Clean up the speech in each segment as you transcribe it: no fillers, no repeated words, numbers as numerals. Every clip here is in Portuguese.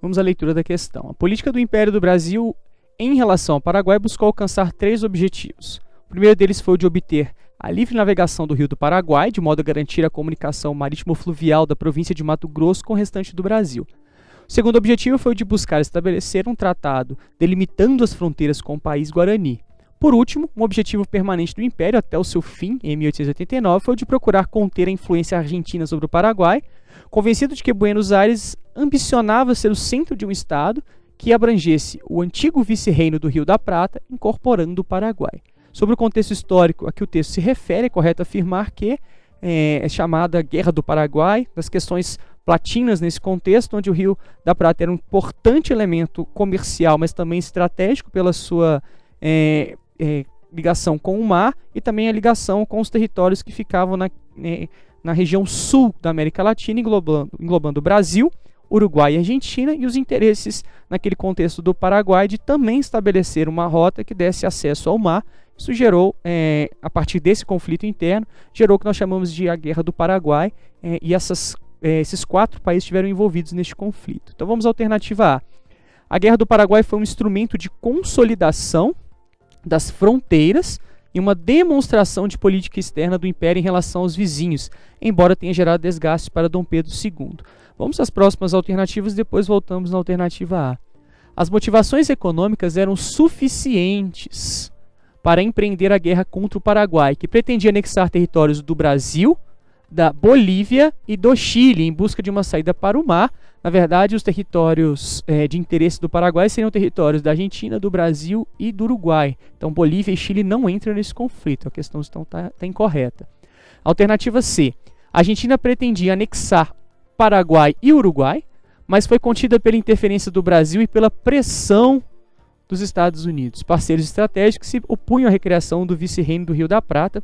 Vamos à leitura da questão. A política do Império do Brasil em relação ao Paraguai buscou alcançar 3 objetivos. O primeiro deles foi o de obter a livre navegação do Rio do Paraguai, de modo a garantir a comunicação marítimo-fluvial da província de Mato Grosso com o restante do Brasil. O segundo objetivo foi o de buscar estabelecer um tratado delimitando as fronteiras com o país Guarani. Por último, um objetivo permanente do Império até o seu fim, em 1889, foi o de procurar conter a influência argentina sobre o Paraguai, convencido de que Buenos Aires ambicionava ser o centro de um estado que abrangesse o antigo vice-reino do Rio da Prata, incorporando o Paraguai. Sobre o contexto histórico a que o texto se refere, é correto afirmar que é chamada Guerra do Paraguai, das questões platinas nesse contexto, onde o Rio da Prata era um importante elemento comercial, mas também estratégico pela sua ligação com o mar e também a ligação com os territórios que ficavam na região sul da América Latina, englobando o Brasil, Uruguai e Argentina, e os interesses naquele contexto do Paraguai de também estabelecer uma rota que desse acesso ao mar. Isso gerou, a partir desse conflito interno, gerou o que nós chamamos de a Guerra do Paraguai, e esses 4 países estiveram envolvidos neste conflito. Então vamos à alternativa A. A Guerra do Paraguai foi um instrumento de consolidação das fronteiras e uma demonstração de política externa do Império em relação aos vizinhos, embora tenha gerado desgastes para Dom Pedro II. Vamos às próximas alternativas e depois voltamos na alternativa A. As motivações econômicas eram suficientes para empreender a guerra contra o Paraguai, que pretendia anexar territórios do Brasil, da Bolívia e do Chile, em busca de uma saída para o mar. Na verdade, os territórios de interesse do Paraguai seriam territórios da Argentina, do Brasil e do Uruguai. Então, Bolívia e Chile não entram nesse conflito. A questão está incorreta. Alternativa C. A Argentina pretendia anexar Paraguai e Uruguai, mas foi contida pela interferência do Brasil e pela pressão dos Estados Unidos. Parceiros estratégicos se opunham à recriação do vice-reino do Rio da Prata.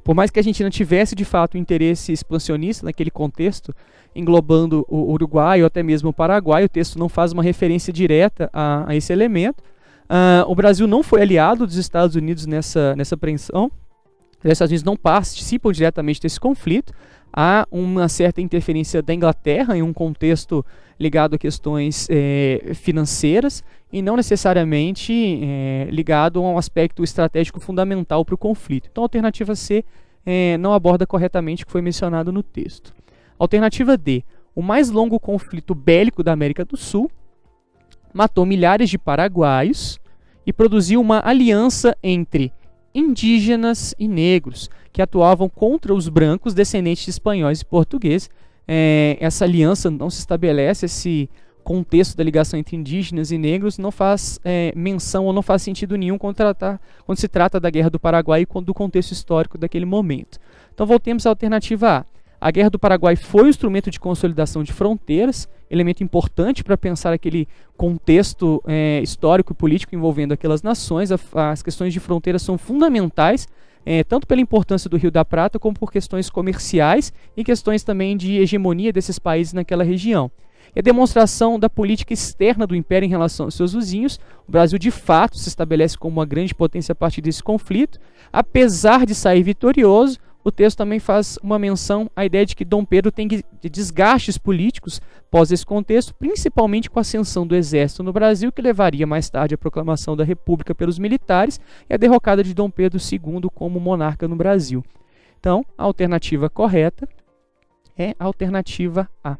Por mais que a Argentina tivesse, de fato, um interesse expansionista naquele contexto, englobando o Uruguai ou até mesmo o Paraguai, o texto não faz uma referência direta a esse elemento. O Brasil não foi aliado dos Estados Unidos nessa apreensão. Os Estados Unidos não participam diretamente desse conflito. Há uma certa interferência da Inglaterra em um contexto ligado a questões financeiras e não necessariamente ligado a um aspecto estratégico fundamental para o conflito. Então a alternativa C não aborda corretamente o que foi mencionado no texto. Alternativa D. O mais longo conflito bélico da América do Sul matou milhares de paraguaios e produziu uma aliança entre indígenas e negros que atuavam contra os brancos descendentes de espanhóis e portugueses. Essa aliança não se estabelece, esse contexto da ligação entre indígenas e negros não faz menção ou não faz sentido nenhum quando se trata da Guerra do Paraguai e do contexto histórico daquele momento. Então voltemos à alternativa A. A Guerra do Paraguai foi um instrumento de consolidação de fronteiras, elemento importante para pensar aquele contexto histórico e político envolvendo aquelas nações. As questões de fronteira são fundamentais, tanto pela importância do Rio da Prata, como por questões comerciais e questões também de hegemonia desses países naquela região. E a demonstração da política externa do Império em relação aos seus vizinhos. O Brasil, de fato, se estabelece como uma grande potência a partir desse conflito. Apesar de sair vitorioso, o texto também faz uma menção à ideia de que Dom Pedro tem desgastes políticos pós esse contexto, principalmente com a ascensão do exército no Brasil, que levaria mais tarde à proclamação da República pelos militares e a derrocada de Dom Pedro II como monarca no Brasil. Então, a alternativa correta é a alternativa A.